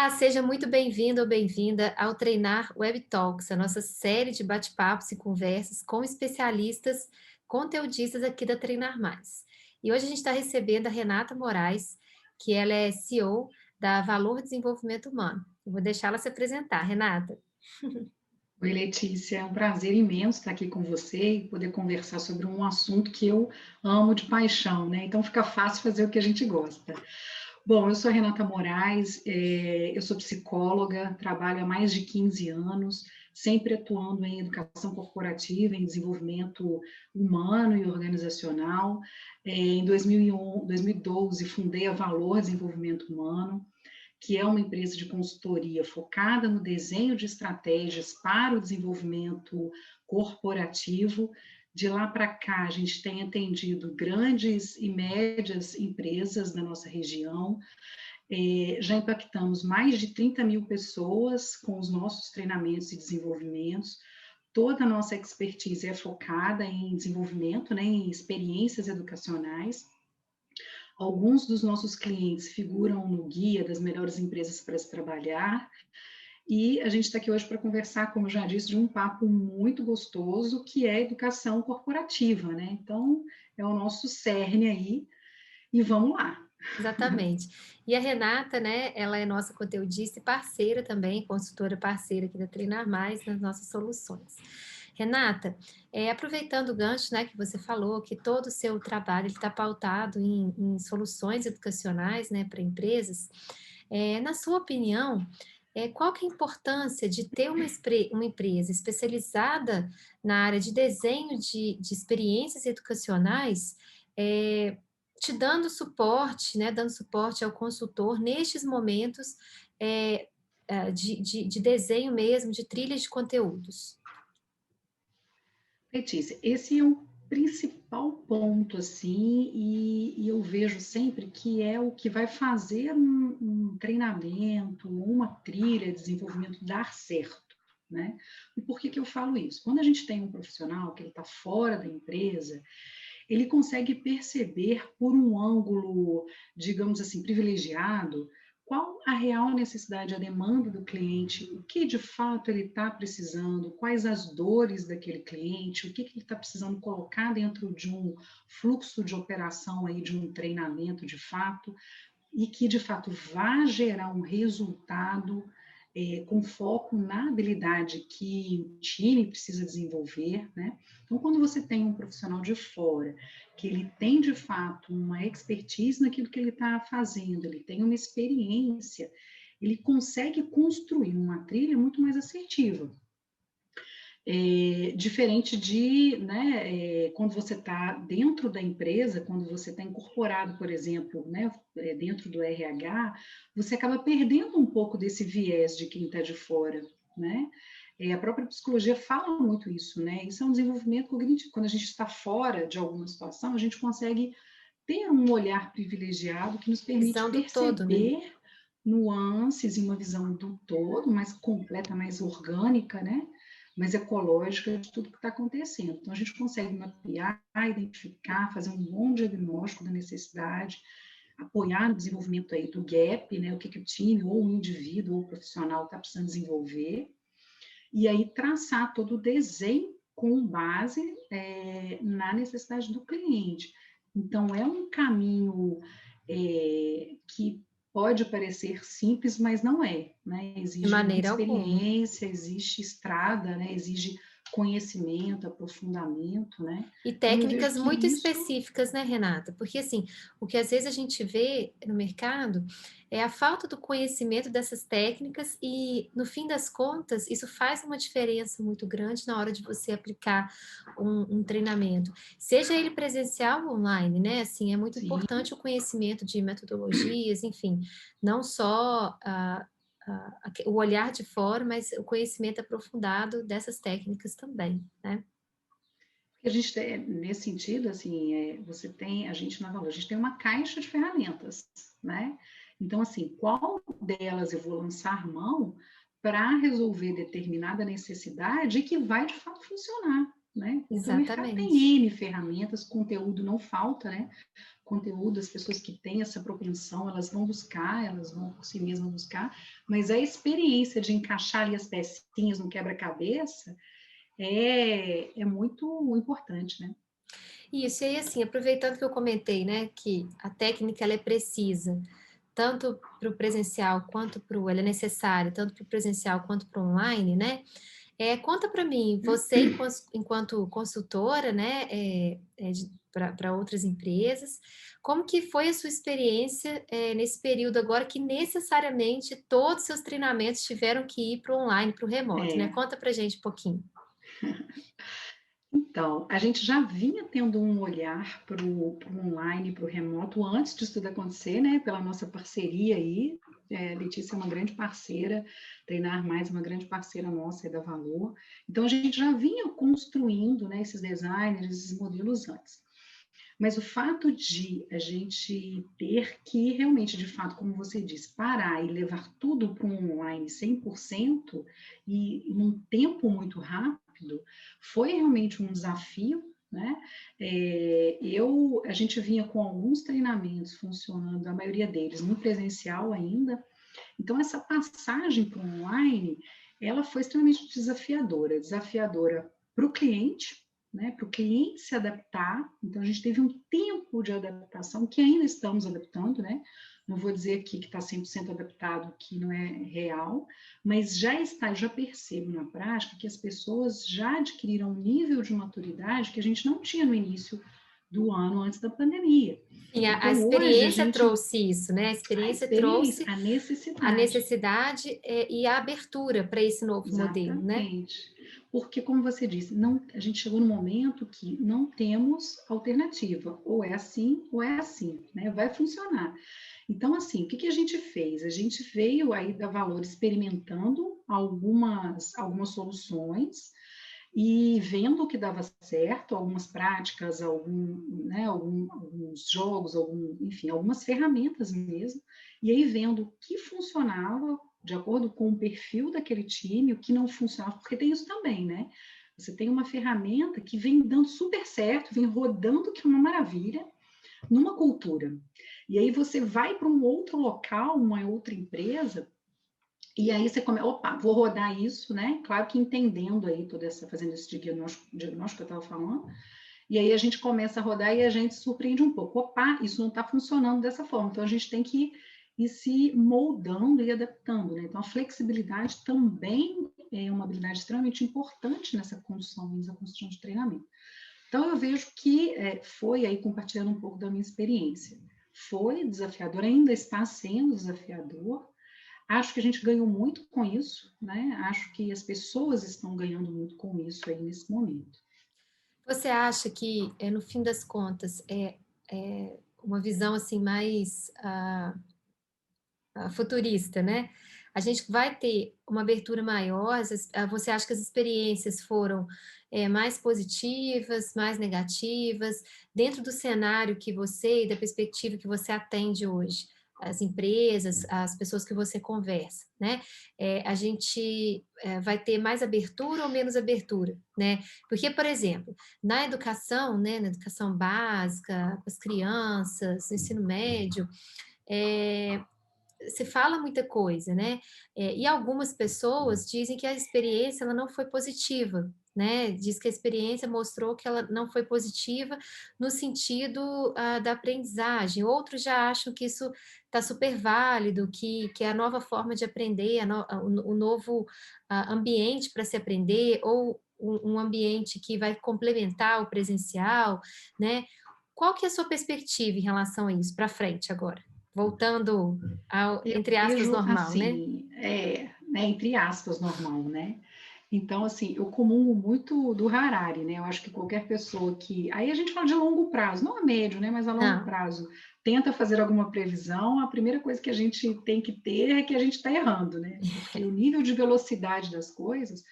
Olá, seja muito bem-vindo ou bem-vinda ao Treinar Web Talks, a nossa série de bate-papos e conversas com especialistas, conteudistas aqui da Treinar Mais. E hoje a gente está recebendo a Renata Moraes, que ela é CEO da Valor Desenvolvimento Humano. Eu vou deixar ela se apresentar. Renata. Oi, Letícia, é um prazer imenso estar aqui com você e poder conversar sobre um assunto que eu amo de paixão, né? Então fica fácil fazer o que a gente gosta. Bom, eu sou a Renata Moraes, eu sou psicóloga, trabalho há mais de 15 anos, sempre atuando em educação corporativa, em desenvolvimento humano e organizacional. Em 2012, fundei a Valor Desenvolvimento Humano, que é uma empresa de consultoria focada no desenho de estratégias para o desenvolvimento corporativo. De lá para cá, a gente tem atendido grandes e médias empresas da nossa região. Já impactamos mais de 30 mil pessoas com os nossos treinamentos e desenvolvimentos. Toda a nossa expertise é focada em desenvolvimento, né, em experiências educacionais. Alguns dos nossos clientes figuram no guia das melhores empresas para se trabalhar, e a gente está aqui hoje para conversar, como eu já disse, de um papo muito gostoso, que é educação corporativa, né? Então, é o nosso cerne aí, e vamos lá. Exatamente. E a Renata, né, ela é nossa conteudista e parceira também, consultora parceira aqui da Treinar Mais nas nossas soluções. Renata, aproveitando o gancho, né, que você falou, que todo o seu trabalho está pautado em soluções educacionais, né, para empresas, na sua opinião, qual que é a importância de ter uma empresa especializada na área de desenho de experiências educacionais, te dando suporte, né, dando suporte ao consultor nestes momentos de desenho mesmo, de trilhas de conteúdos. Letícia, esse é o principal ponto, assim, e eu vejo sempre que é o que vai fazer um treinamento, uma trilha de desenvolvimento dar certo, né? E por que que eu falo isso? Quando a gente tem um profissional que ele está fora da empresa, ele consegue perceber por um ângulo, digamos assim, privilegiado, qual a real necessidade, a demanda do cliente, o que de fato ele está precisando, quais as dores daquele cliente, o que, que ele está precisando colocar dentro de um fluxo de operação aí, de um treinamento de fato, e que de fato vá gerar um resultado com foco na habilidade que o time precisa desenvolver, né? Então, quando você tem um profissional de fora, que ele tem de fato uma expertise naquilo que ele está fazendo, ele tem uma experiência, ele consegue construir uma trilha muito mais assertiva. Diferente de, né, quando você está dentro da empresa, quando você está incorporado, por exemplo, né, dentro do RH, você acaba perdendo um pouco desse viés de quem está de fora, né? A própria psicologia fala muito isso, né? Isso é um desenvolvimento cognitivo. Quando a gente está fora de alguma situação, a gente consegue ter um olhar privilegiado que nos permite Visão do todo, né? perceber nuances e uma visão do todo, mais completa, mais orgânica, né? Mais ecológica de tudo que está acontecendo. Então, a gente consegue mapear, identificar, fazer um bom diagnóstico da necessidade, apoiar no desenvolvimento aí do gap, né? O que o time, ou o indivíduo, ou o profissional está precisando desenvolver, e aí traçar todo o desenho com base na necessidade do cliente. Então, é um caminho que pode parecer simples, mas não é, né? De Exige muita maneira alguma. experiência, exige estrada, né? Exige conhecimento, aprofundamento, né? E Então, eu vejo técnicas que muito isso, específicas, né, Renata? Porque, assim, o que às vezes a gente vê no mercado é a falta do conhecimento dessas técnicas e, no fim das contas, isso faz uma diferença muito grande na hora de você aplicar um treinamento. Seja ele presencial ou online, né? Assim, é muito sim, importante o conhecimento de metodologias, enfim, não só o olhar de fora, mas o conhecimento aprofundado dessas técnicas também, né? porque a gente tem, nesse sentido, assim, você tem, a gente na Valor, a gente tem uma caixa de ferramentas, né? Então, assim, qual delas eu vou lançar mão para resolver determinada necessidade que vai de fato funcionar, né? Porque o mercado Exatamente. tem N ferramentas, conteúdo não falta, né? Conteúdo, as pessoas que têm essa propensão, elas vão buscar, elas vão por si mesmas buscar, mas a experiência de encaixar ali as pecinhas no quebra-cabeça é muito importante, né? Isso, e aí assim, aproveitando que eu comentei, né, que a técnica ela é precisa, tanto para o presencial quanto para o ela é necessária, tanto para o presencial quanto para o online, né? Conta para mim, você enquanto consultora, né, para outras empresas, como que foi a sua experiência, nesse período agora que necessariamente todos os seus treinamentos tiveram que ir para o online, para o remoto, né? É, Conta pra gente um pouquinho. então, a gente já vinha tendo um olhar para o online, para o remoto, antes disso tudo acontecer, né? Pela nossa parceria aí. Letícia é uma grande parceira, Treinar Mais é uma grande parceira nossa, é da Valor. Então, a gente já vinha construindo, né, esses designers, esses modelos antes. Mas o fato de a gente ter que realmente, de fato, como você disse, parar e levar tudo para um online 100% e num tempo muito rápido, foi realmente um desafio, né? A gente vinha com alguns treinamentos funcionando, a maioria deles no presencial ainda. Então, essa passagem para o online, ela foi extremamente desafiadora para o cliente, né, para o cliente se adaptar. Então, a gente teve um tempo de adaptação que ainda estamos adaptando, né? Não vou dizer aqui que está 100% adaptado, que não é real, mas já está, já percebo na prática que as pessoas já adquiriram um nível de maturidade que a gente não tinha no início do ano antes da pandemia. Sim, a Então, hoje a experiência gente, trouxe isso, né? A a experiência experiência, trouxe a a necessidade. necessidade, e a abertura para esse novo modelo, né? Exatamente. Porque, como você disse, não, a gente chegou no momento que não temos alternativa. Ou é assim, né? Vai funcionar. Então, assim, o que, que a gente fez? A gente veio aí da Valor experimentando algumas soluções e vendo o que dava certo, algumas práticas, alguns jogos, enfim, algumas ferramentas mesmo, e aí vendo o que funcionava de acordo com o perfil daquele time, o que não funcionava, porque tem isso também, né? Você tem uma ferramenta que vem dando super certo, vem rodando, que é uma maravilha, numa cultura. E aí você vai para um outro local, uma outra empresa, e aí você começa, opa, vou rodar isso, né? Claro que entendendo aí fazendo esse diagnóstico que eu estava falando, e aí a gente começa a rodar e a gente se surpreende um pouco. Opa, isso não está funcionando dessa forma. Então a gente tem que ir se moldando e adaptando, né? Então a flexibilidade também é uma habilidade extremamente importante nessa construção de treinamento. Então eu vejo que foi aí compartilhando um pouco da minha experiência. Foi desafiador, ainda está sendo desafiador. Acho que a gente ganhou muito com isso, né? Acho que as pessoas estão ganhando muito com isso aí nesse momento. Você acha que, no fim das contas, uma visão assim mais futurista, né? A gente vai ter uma abertura maior. Você acha que as experiências foram mais positivas, mais negativas, dentro do cenário que você e da perspectiva que você atende hoje? As empresas, as pessoas que você conversa, né? A gente vai ter mais abertura ou menos abertura, né? Porque, por exemplo, na educação, né, na educação básica, as crianças, no ensino médio, é, se fala muita coisa, né? E algumas pessoas dizem que a experiência ela não foi positiva, né? Diz que a experiência mostrou que ela não foi positiva no sentido da aprendizagem. Outros já acham que isso está super válido, que é a nova forma de aprender, o novo ambiente para se aprender, ou um ambiente que vai complementar o presencial, né? Qual que é a sua perspectiva em relação a isso para frente agora? Voltando ao, Eu entre aspas, vejo normal, né? assim, né, entre aspas, normal, né? Então, assim, eu comungo muito do Harari, né? Eu acho que qualquer pessoa que. Aí a gente fala de longo prazo, não a médio, né? Mas a longo Não, prazo, tenta fazer alguma previsão, a primeira coisa que a gente tem que ter é que a gente está errando, né? Porque o nível de velocidade das coisas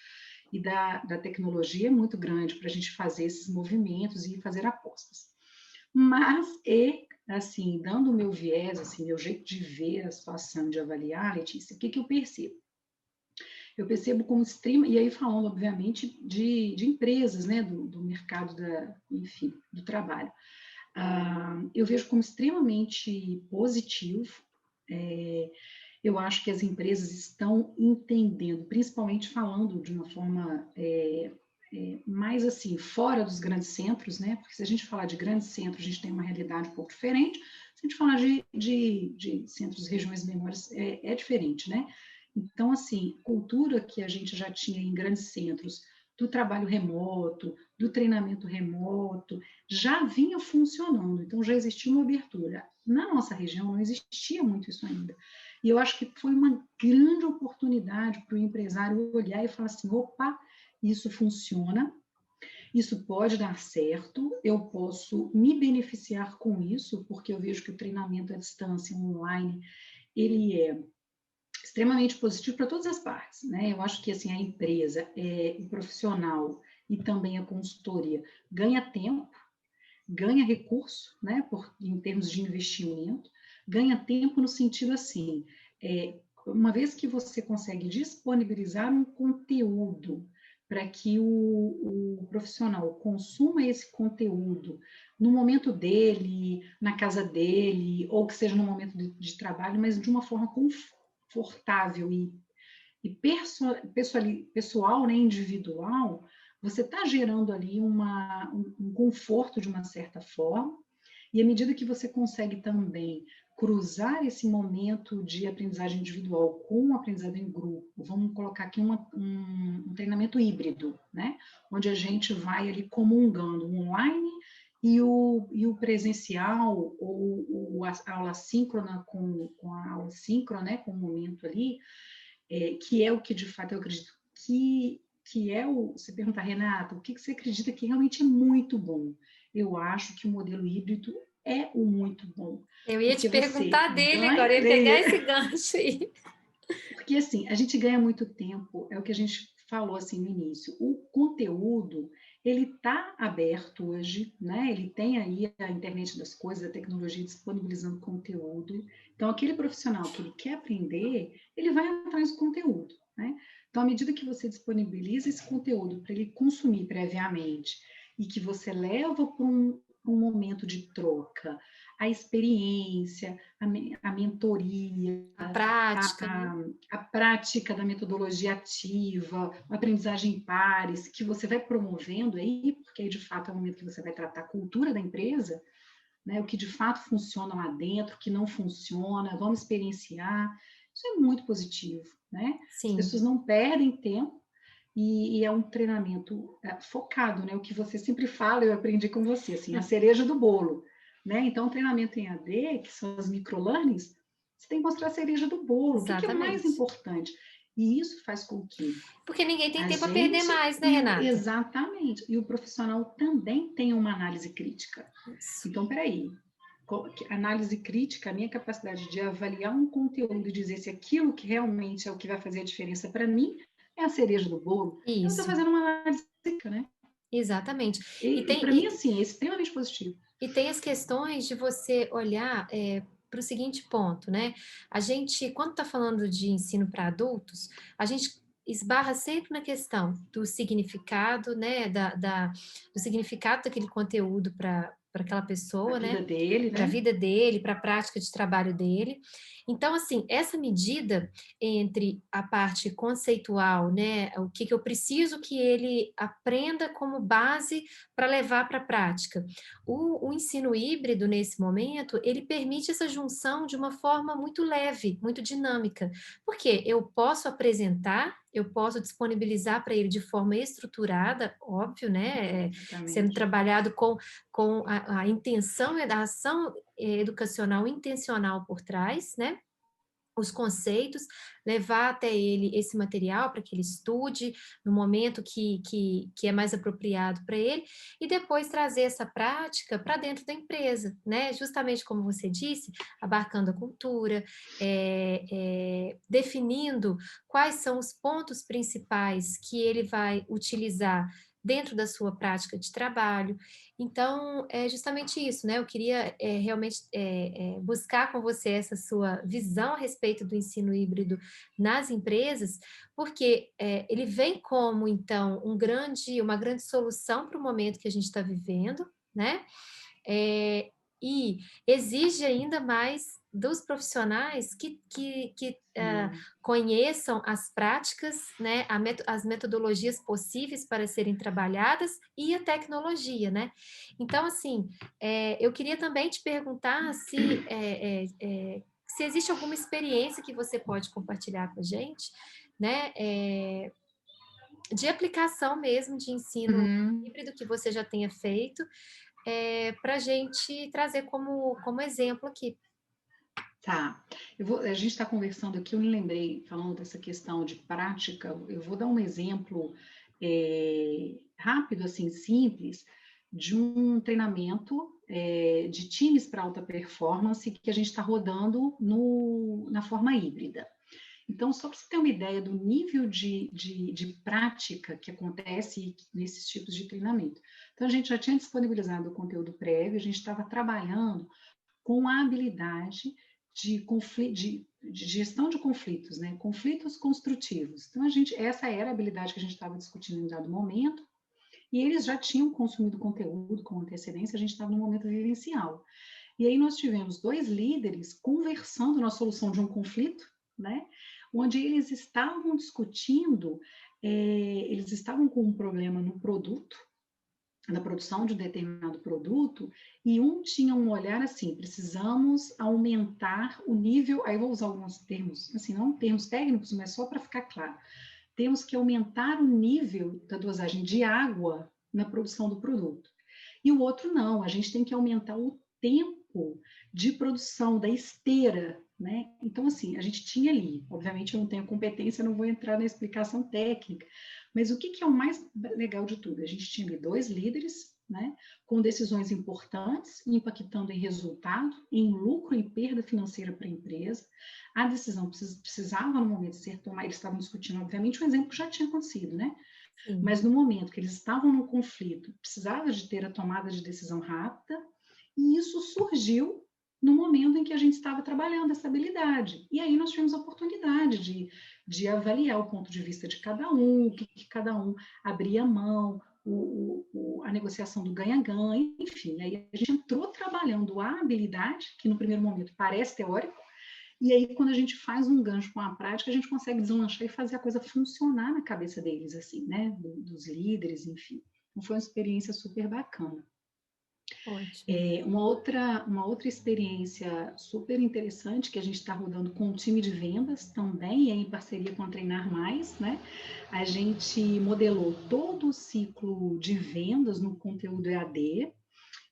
e da tecnologia é muito grande para a gente fazer esses movimentos e fazer apostas. Mas, assim, dando o meu viés, assim, meu jeito de ver a situação, de avaliar, Letícia, o que, que eu percebo? Eu percebo como extrema, e aí falando, obviamente, de empresas, né, do mercado enfim, do trabalho. Eu vejo como extremamente positivo. É, eu acho que as empresas estão entendendo, principalmente falando de uma forma mais assim, fora dos grandes centros, né? Porque se a gente falar de grandes centros, a gente tem uma realidade um pouco diferente. Se a gente falar de centros, regiões menores, é diferente, né? Então, assim, cultura que a gente já tinha em grandes centros, do trabalho remoto, do treinamento remoto, já vinha funcionando, então já existia uma abertura. Na nossa região não existia muito isso ainda. E eu acho que foi uma grande oportunidade para o empresário olhar e falar assim: opa, isso funciona, isso pode dar certo, eu posso me beneficiar com isso, porque eu vejo que o treinamento à distância, online, ele é extremamente positivo para todas as partes, né? Eu acho que assim a empresa, o profissional e também a consultoria ganha tempo, ganha recurso, né? Em termos de investimento, ganha tempo no sentido assim, uma vez que você consegue disponibilizar um conteúdo para que o profissional consuma esse conteúdo no momento dele, na casa dele, ou que seja no momento de trabalho, mas de uma forma confortável e pessoal, né, individual, você está gerando ali um conforto de uma certa forma, e à medida que você consegue também cruzar esse momento de aprendizagem individual com o aprendizado em grupo, vamos colocar aqui um treinamento híbrido, né? Onde a gente vai ali comungando o online e o presencial, ou a aula síncrona com a aula síncrona, né? Com o momento ali, que é o que de fato eu acredito que é o. Você pergunta, Renata, o que você acredita que realmente é muito bom? Eu acho que o modelo híbrido é o muito bom, Eu ia te porque você perguntar dele ganha, agora, eu ia pegar esse gancho aí. porque assim, a gente ganha muito tempo, é o que a gente falou assim no início. O conteúdo, ele está aberto hoje, né? Ele tem aí a internet das coisas, a tecnologia disponibilizando conteúdo. Então, aquele profissional que ele quer aprender, ele vai atrás do conteúdo, né? Então, à medida que você disponibiliza esse conteúdo para ele consumir previamente e que você leva para um momento de troca, a experiência, a mentoria, A prática, né? a, a prática da metodologia ativa, a aprendizagem em pares, que você vai promovendo aí, porque aí de fato é o momento que você vai tratar a cultura da empresa, né, o que de fato funciona lá dentro, o que não funciona, vamos experienciar. Isso é muito positivo, né? As Sim, pessoas não perdem tempo e é um treinamento focado, né? O que você sempre fala, eu aprendi com você, assim, a cereja do bolo, né? Então, o treinamento em AD, que são as microlearnings, você tem que mostrar a cereja do bolo. O que é o mais exatamente. importante? E isso faz com que Porque ninguém tem a tempo a perder gente mais, né, Renata? exatamente, e o profissional também tenha uma análise crítica. Isso. Então, peraí, análise crítica, a minha capacidade de avaliar um conteúdo e dizer se aquilo que realmente é o que vai fazer a diferença para mim é a cereja do bolo, eu estou Isso, fazendo uma análise crítica, né? exatamente. E E tem, para mim, assim, é extremamente positivo. e tem as questões de você olhar para o seguinte ponto, né? A gente, quando está falando de ensino para adultos, a gente esbarra sempre na questão do significado, né? Do significado daquele conteúdo para aquela A pessoa, vida né? dele, Para a né? vida dele, para a prática de trabalho dele. Então, assim, essa medida entre a parte conceitual, né? O que eu preciso que ele aprenda como base para levar para a prática. O ensino híbrido, nesse momento, ele permite essa junção de uma forma muito leve, muito dinâmica, porque eu posso apresentar, eu posso disponibilizar para ele de forma estruturada, óbvio, né, sendo Exatamente. trabalhado com a intenção e a ação educacional intencional por trás, né, os conceitos, levar até ele esse material para que ele estude no momento que é mais apropriado para ele, e depois trazer essa prática para dentro da empresa, né? Justamente como você disse, abarcando a cultura, definindo quais são os pontos principais que ele vai utilizar dentro da sua prática de trabalho. Então, é justamente isso, né? Eu queria realmente buscar com você essa sua visão a respeito do ensino híbrido nas empresas, porque ele vem como, então, uma grande solução para o momento que a gente está vivendo, né? Eh, e exige ainda mais dos profissionais que Sim. conheçam as práticas, né, as metodologias possíveis para serem trabalhadas e a tecnologia, né. Então, assim, eu queria também te perguntar se existe alguma experiência que você pode compartilhar com a gente, né, de aplicação mesmo de ensino Uhum. híbrido que você já tenha feito, para a gente trazer como exemplo aqui. Tá. A gente está conversando aqui, eu me lembrei, falando dessa questão de prática, eu vou dar um exemplo rápido, assim, simples, de um treinamento de times para alta performance que a gente está rodando na forma híbrida. Então, só para você ter uma ideia do nível de prática que acontece nesses tipos de treinamento. Então, a gente já tinha disponibilizado o conteúdo prévio, a gente estava trabalhando com a habilidade de gestão de conflitos, né? Conflitos construtivos. Então, essa era a habilidade que a gente estava discutindo em dado momento, e eles já tinham consumido conteúdo com antecedência, a gente estava no momento vivencial. E aí nós tivemos dois líderes conversando na solução de um conflito, né? Onde eles estavam discutindo, eles estavam com um problema no produto, na produção de um determinado produto, e um tinha um olhar assim: precisamos aumentar o nível, aí vou usar alguns termos, assim, não termos técnicos, mas só para ficar claro, temos que aumentar o nível da dosagem de água na produção do produto. E o outro não, a gente tem que aumentar o tempo de produção da esteira, né? Então, assim, a gente tinha ali, obviamente eu não tenho competência, não vou entrar na explicação técnica, mas o que é o mais legal de tudo? A gente tinha ali dois líderes, né, com decisões importantes, impactando em resultado, em lucro e perda financeira para a empresa. A decisão precisava, no momento, ser tomada, eles estavam discutindo, obviamente, um exemplo que já tinha acontecido, né? Sim. Mas no momento que eles estavam no conflito, precisava de ter a tomada de decisão rápida, e isso surgiu no momento em que a gente estava trabalhando essa habilidade. E aí nós tivemos a oportunidade de avaliar o ponto de vista de cada um, o que cada um abria mão, a negociação do ganha-ganha, enfim. Aí a gente entrou trabalhando a habilidade, que no primeiro momento parece teórico, e aí, quando a gente faz um gancho com a prática, a gente consegue deslanchar e fazer a coisa funcionar na cabeça deles, assim, né? Dos líderes, enfim. Então, foi uma experiência super bacana. Ótimo. Uma outra experiência super interessante que a gente está rodando com o time de vendas também, em parceria com a Treinar Mais, né? A gente modelou todo o ciclo de vendas no conteúdo EAD.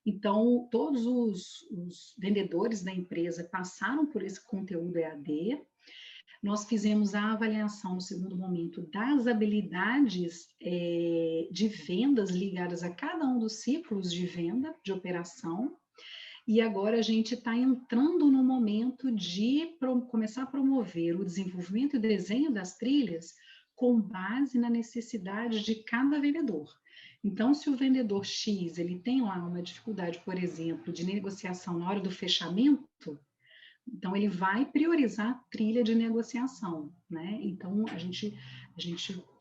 Então, todos os vendedores da empresa passaram por esse conteúdo EAD. Nós fizemos a avaliação, no segundo momento, das habilidades de vendas ligadas a cada um dos ciclos de venda, de operação. E agora a gente está entrando no momento de começar a promover o desenvolvimento e desenho das trilhas com base na necessidade de cada vendedor. Então, se o vendedor X ele tem lá uma dificuldade, por exemplo, de negociação na hora do fechamento, então ele vai priorizar a trilha de negociação, né? Então a gente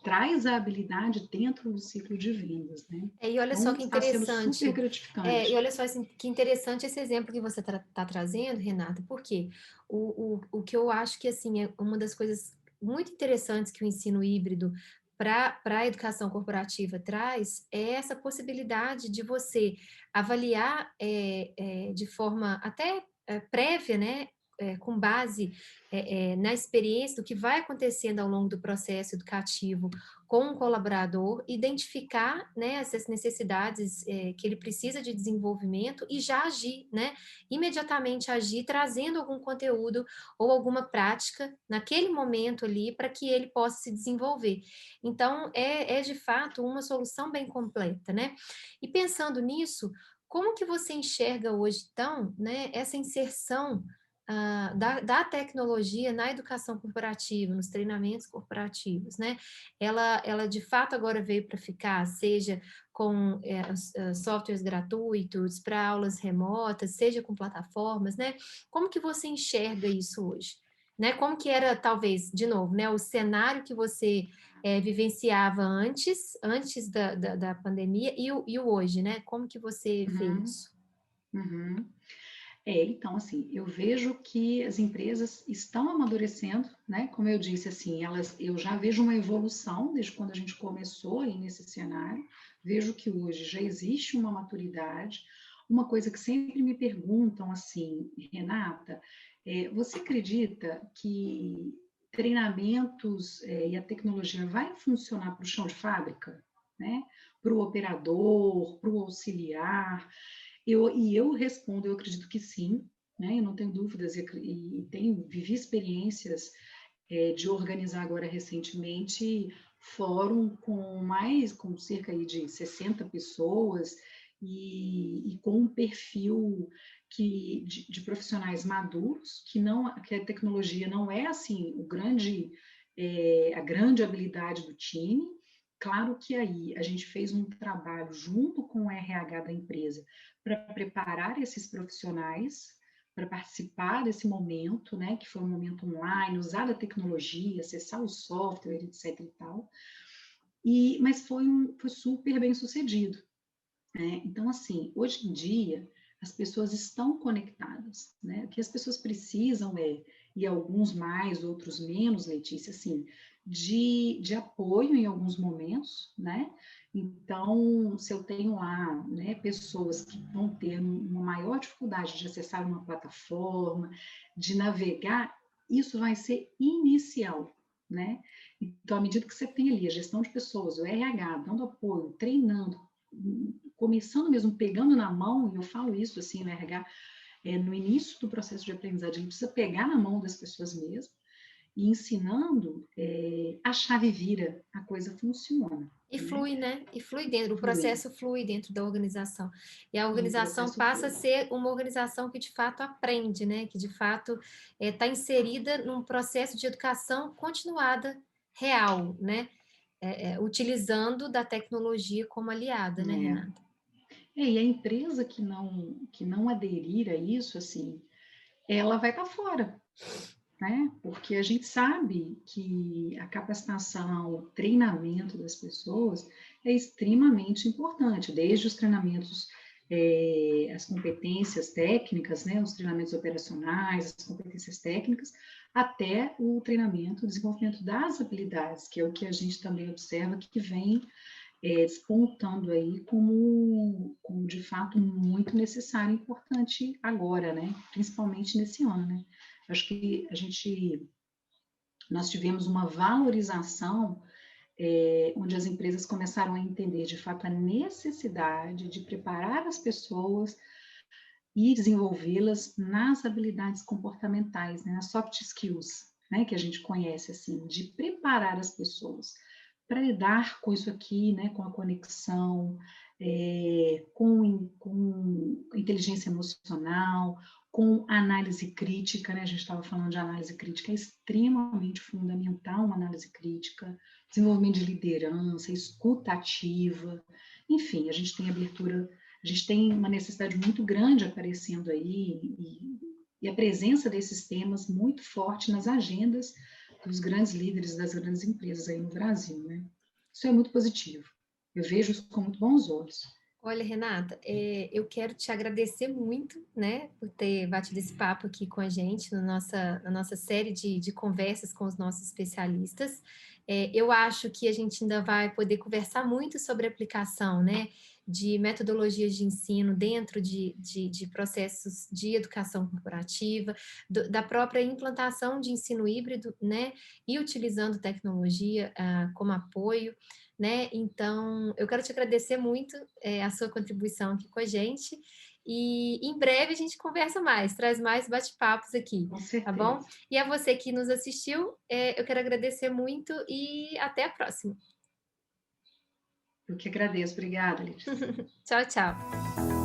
traz a habilidade dentro do ciclo de vendas, né? E olha só Então que está sendo super interessante. E gratificante. olha só assim, que interessante esse exemplo que você está trazendo, Renata, porque o que eu acho que assim é uma das coisas muito interessantes que o ensino híbrido para a educação corporativa traz é essa possibilidade de você avaliar de forma até prévia, né? Com base na experiência do que vai acontecendo ao longo do processo educativo com um colaborador, identificar, né, essas necessidades que ele precisa de desenvolvimento e já agir, né, imediatamente agir, trazendo algum conteúdo ou alguma prática naquele momento ali para que ele possa se desenvolver. Então, é de fato uma solução bem completa, né? E pensando nisso, como que você enxerga hoje, então, né, essa inserção da tecnologia na educação corporativa, nos treinamentos corporativos, né? Ela de fato agora veio para ficar, seja com softwares gratuitos para aulas remotas, seja com plataformas, né? Como que você enxerga isso hoje? Né? Como que era, talvez, de novo, né? O cenário que você vivenciava antes da pandemia e o hoje, né? Como que você vê Uhum, isso? uhum. Então, assim, eu vejo que as empresas estão amadurecendo, né? Como eu disse, assim, eu já vejo uma evolução desde quando a gente começou aí nesse cenário. Vejo que hoje já existe uma maturidade. Uma coisa que sempre me perguntam, assim, Renata, você acredita que treinamentos, e a tecnologia vai funcionar para o chão de fábrica, né? Para o operador, para o auxiliar? Eu respondo, eu acredito que sim, né? Eu não tenho dúvidas vivi experiências de organizar agora recentemente fórum com cerca aí de 60 pessoas e com um perfil de profissionais maduros, que a tecnologia não é assim a grande habilidade do time. Claro que aí a gente fez um trabalho junto com o RH da empresa para preparar esses profissionais para participar desse momento, né, que foi um momento online, usar a tecnologia, acessar o software, etc e tal. Mas foi super bem sucedido, né? Então, assim, hoje em dia as pessoas estão conectadas, né? O que as pessoas precisam e alguns mais, outros menos, Letícia, assim, de apoio em alguns momentos, né? Então, se eu tenho lá, né, pessoas que vão ter uma maior dificuldade de acessar uma plataforma, de navegar, isso vai ser inicial, né? Então, à medida que você tem ali a gestão de pessoas, o RH, dando apoio, treinando, começando mesmo, pegando na mão, e eu falo isso assim no RH, no início do processo de aprendizagem, a gente precisa pegar na mão das pessoas mesmo, e ensinando, a chave vira, a coisa funciona. E Né? flui, né? E flui dentro, o Flui, processo flui dentro da organização. E a e o organização processo passa a flui. ser uma organização que de fato aprende, né? Que de fato está inserida num processo de educação continuada, real, né? Utilizando da tecnologia como aliada, né, É. Renata? E a empresa que não aderir a isso, assim, ela vai estar fora, né? Porque a gente sabe que a capacitação, o treinamento das pessoas é extremamente importante, desde os treinamentos, as competências técnicas, né? Os treinamentos operacionais, as competências técnicas, até o treinamento, o desenvolvimento das habilidades, que é o que a gente também observa que vem despontando aí como de fato muito necessário e importante agora, né? Principalmente nesse ano, né? Acho que nós tivemos uma valorização onde as empresas começaram a entender de fato a necessidade de preparar as pessoas e desenvolvê-las nas habilidades comportamentais, né, nas soft skills, né, que a gente conhece assim, de preparar as pessoas para lidar com isso aqui, né, com a conexão, com inteligência emocional, com análise crítica, né? A gente estava falando de análise crítica, é extremamente fundamental uma análise crítica, desenvolvimento de liderança, escuta ativa, enfim, a gente tem uma necessidade muito grande aparecendo aí e a presença desses temas muito forte nas agendas dos grandes líderes das grandes empresas aí no Brasil, né? Isso é muito positivo. Eu vejo isso com muito bons olhos. Olha, Renata, eu quero te agradecer muito, né, por ter batido esse papo aqui com a gente na nossa série de conversas com os nossos especialistas. Eu acho que a gente ainda vai poder conversar muito sobre aplicação, né, de metodologias de ensino dentro de processos de educação corporativa, da própria implantação de ensino híbrido, né, e utilizando tecnologia como apoio. Né? Então, eu quero te agradecer muito a sua contribuição aqui com a gente e em breve a gente conversa mais, traz mais bate-papos aqui, Com tá bom? certeza. E a você que nos assistiu, eu quero agradecer muito e até a próxima. Eu que agradeço. Obrigada, Letícia. Tchau, tchau.